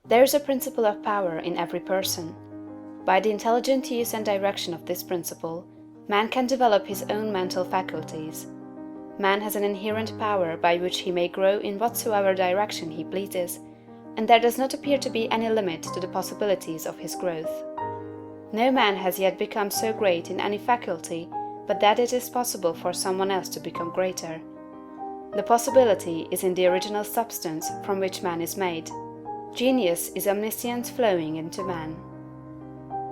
There is a principle of power in every person. By the intelligent use and direction of this principle, man can develop his own mental faculties. Man has an inherent power by which he may grow in whatsoever direction he pleases, and there does not appear to be any limit to the possibilities of his growth. No man has yet become so great in any faculty but that it is possible for someone else to become greater. The possibility is in the original substance from which man is made. Genius is omniscience flowing into man.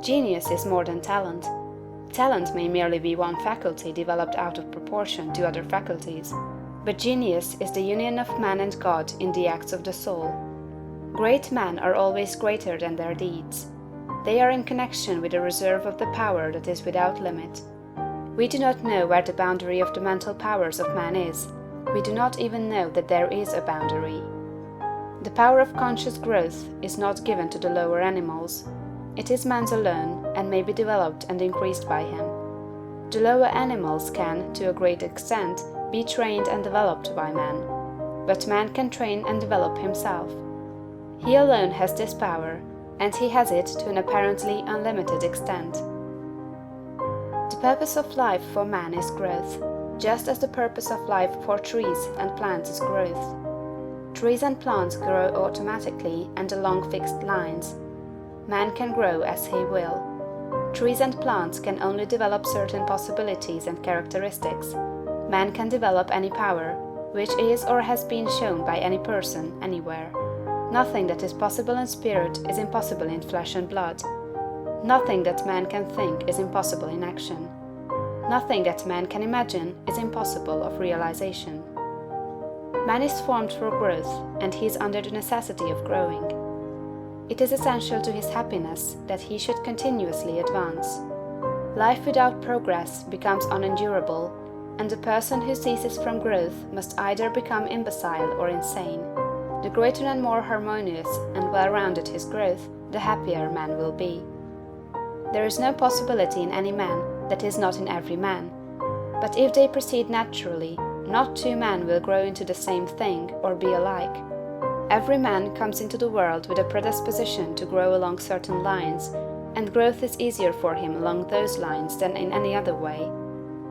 Genius is more than talent. Talent may merely be one faculty developed out of proportion to other faculties, but genius is the union of man and God in the acts of the soul. Great men are always greater than their deeds. They are in connection with a reserve of the power that is without limit. We do not know where the boundary of the mental powers of man is. We do not even know that there is a boundary. The power of conscious growth is not given to the lower animals. It is man's alone, and may be developed and increased by him. The lower animals can, to a great extent, be trained and developed by man, but man can train and develop himself. He alone has this power, and he has it to an apparently unlimited extent. The purpose of life for man is growth, just as the purpose of life for trees and plants is growth. Trees and plants grow automatically and along fixed lines. Man can grow as he will. Trees and plants can only develop certain possibilities and characteristics. Man can develop any power, which is or has been shown by any person, anywhere. Nothing that is possible in spirit is impossible in flesh and blood. Nothing that man can think is impossible in action. Nothing that man can imagine is impossible of realization. Man is formed for growth, and he is under the necessity of growing. It is essential to his happiness that he should continuously advance. Life without progress becomes unendurable, and the person who ceases from growth must either become imbecile or insane. The greater and more harmonious and well-rounded his growth, the happier man will be. There is no possibility in any man that is not in every man. But if they proceed naturally, not two men will grow into the same thing or be alike. Every man comes into the world with a predisposition to grow along certain lines, and growth is easier for him along those lines than in any other way.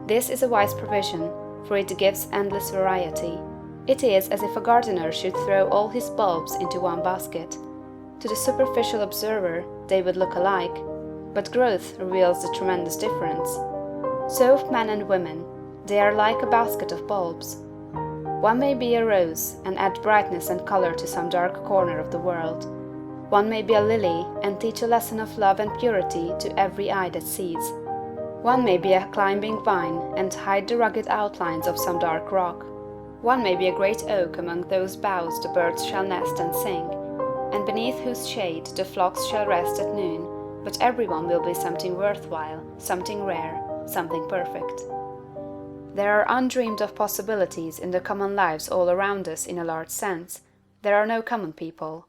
This is a wise provision, for it gives endless variety. It is as if a gardener should throw all his bulbs into one basket. To the superficial observer, they would look alike, but growth reveals the tremendous difference. So of men and women, they are like a basket of bulbs. One may be a rose and add brightness and color to some dark corner of the world. One may be a lily and teach a lesson of love and purity to every eye that sees. One may be a climbing vine and hide the rugged outlines of some dark rock. One may be a great oak among whose boughs the birds shall nest and sing, and beneath whose shade the flocks shall rest at noon, but everyone will be something worthwhile, something rare, something perfect. There are undreamed of possibilities in the common lives all around us in a large sense. There are no common people.